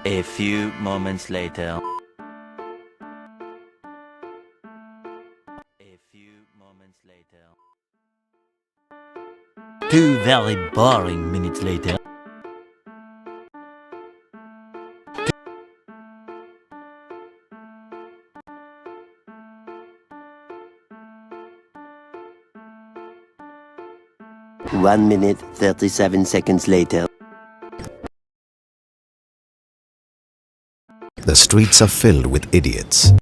A few moments later. A few moments later. 2 very boring minutes later. One minute, 37 seconds later. The streets are filled with idiots.